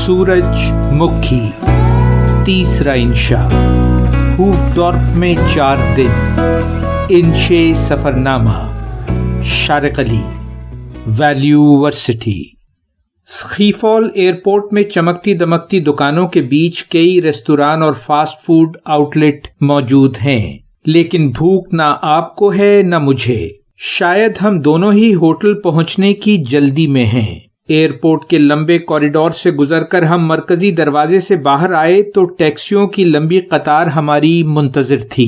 सूरज मुखी तीसरा इंशा, हूफडॉर्फ में 4 दिन, इंशे सफरनामा, शारिक अली, वैल्यू वर्सिटी। स्कीफॉल एयरपोर्ट में चमकती दमकती दुकानों के बीच कई रेस्तुरां और फास्ट फूड आउटलेट मौजूद हैं, लेकिन भूख ना आपको है न मुझे। शायद हम दोनों ही होटल पहुंचने की जल्दी में हैं। एयरपोर्ट के लंबे कॉरिडोर से गुजरकर हम मरकजी दरवाजे से बाहर आए तो टैक्सियों की लंबी कतार हमारी मुंतजिर थी।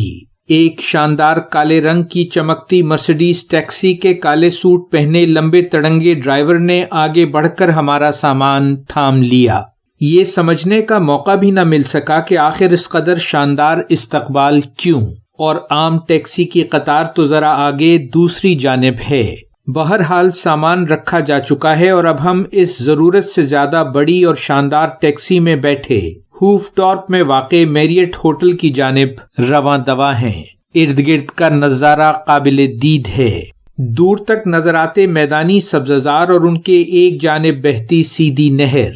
एक शानदार काले रंग की चमकती मर्सिडीज टैक्सी के काले सूट पहने लंबे तड़ंगे ड्राइवर ने आगे बढ़कर हमारा सामान थाम लिया। ये समझने का मौका भी न मिल सका कि आखिर इस कदर शानदार इस्तकबाल क्यों, और आम टैक्सी की कतार तो जरा आगे दूसरी जानिब है। बहरहाल सामान रखा जा चुका है और अब हम इस जरूरत से ज्यादा बड़ी और शानदार टैक्सी में बैठे हूफडॉर्फ में वाक़े मैरियट होटल की जानिब रवां दवा हैं। इर्द गिर्द का नजारा काबिल दीद है। दूर तक नजर आते मैदानी सब्ज़ार और उनके एक जानिब बहती सीधी नहर,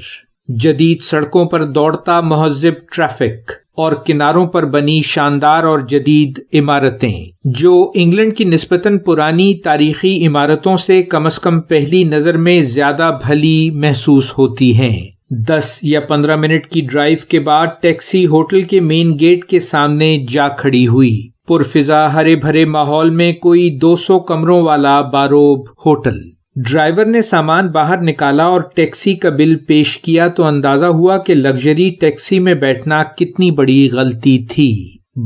जदीद सड़कों पर दौड़ता महज़्ज़ब ट्रैफिक और किनारों पर बनी शानदार और जदीद इमारतें, जो इंग्लैंड की निस्बतन पुरानी तारीखी इमारतों से कम से कम पहली नजर में ज्यादा भली महसूस होती हैं। 10 या 15 मिनट की ड्राइव के बाद टैक्सी होटल के मेन गेट के सामने जा खड़ी हुई। पुरफिजा हरे भरे माहौल में कोई 200 कमरों वाला बारोब होटल। ड्राइवर ने सामान बाहर निकाला और टैक्सी का बिल पेश किया तो अंदाजा हुआ कि लग्जरी टैक्सी में बैठना कितनी बड़ी गलती थी।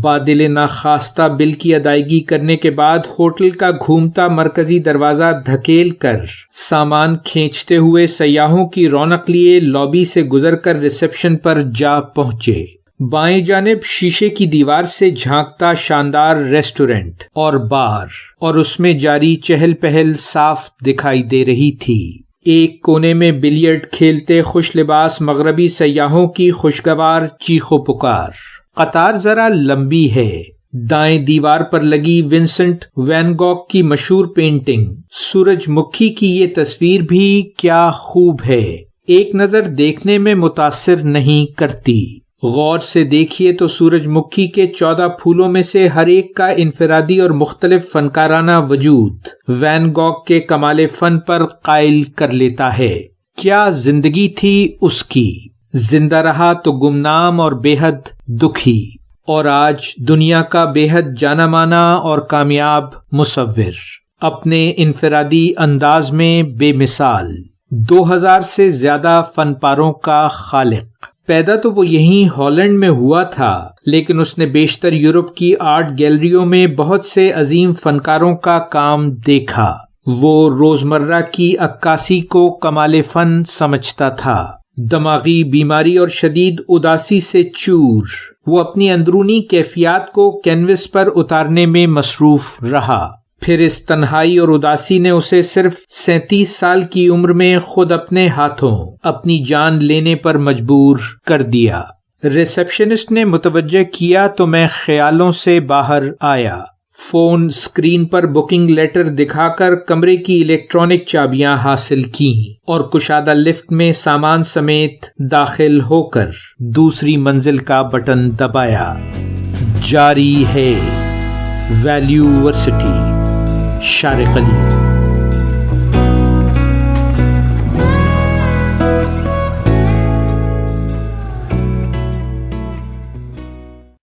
बादिल नाखास्ता बिल की अदायगी करने के बाद होटल का घूमता मरकजी दरवाजा धकेल कर सामान खींचते हुए सयाहों की रौनक लिए लॉबी से गुजरकर रिसेप्शन पर जा पहुंचे। बाएं जानिब शीशे की दीवार से झांकता शानदार रेस्टोरेंट और बार और उसमें जारी चहल पहल साफ दिखाई दे रही थी। एक कोने में बिलियर्ड खेलते खुश लिबास मगरबी सयाहों की खुशगवार चीखो पुकार। कतार जरा लंबी है। दाएं दीवार पर लगी विंसेंट वैन गॉग की मशहूर पेंटिंग सूरजमुखी की ये तस्वीर भी क्या खूब है, एक नजर देखने में मुतासिर नहीं करती। गौर से देखिए तो सूरजमुखी के 14 फूलों में से हर एक का इनफरादी और मुख्तलिफ फनकाराना वजूद वैन गॉग के कमाले फन पर कायल कर लेता है। क्या जिंदगी थी उसकी, जिंदा रहा तो गुमनाम और बेहद दुखी, और आज दुनिया का बेहद जाना माना और कामयाब मुसव्विर, अपने इनफरादी अंदाज में बेमिसाल, 2000 से ज्यादा फनपारों का खालिक। पैदा तो वो यहीं हॉलैंड में हुआ था, लेकिन उसने बेशतर यूरोप की आर्ट गैलरियों में बहुत से अजीम फनकारों का काम देखा। वो रोजमर्रा की अक्कासी को कमाले फन समझता था। दिमागी बीमारी और शदीद उदासी से चूर वो अपनी अंदरूनी कैफियत को कैनवस पर उतारने में मसरूफ रहा। फिर इस तन्हाई और उदासी ने उसे सिर्फ 37 साल की उम्र में खुद अपने हाथों अपनी जान लेने पर मजबूर कर दिया। रिसेप्शनिस्ट ने मुतवज्जह किया तो मैं ख्यालों से बाहर आया। फोन स्क्रीन पर बुकिंग लेटर दिखाकर कमरे की इलेक्ट्रॉनिक चाबियां हासिल की और कुशादा लिफ्ट में सामान समेत दाखिल होकर दूसरी मंजिल का बटन दबाया। जारी है वैल्यू वर्सिटी, शारिक अली।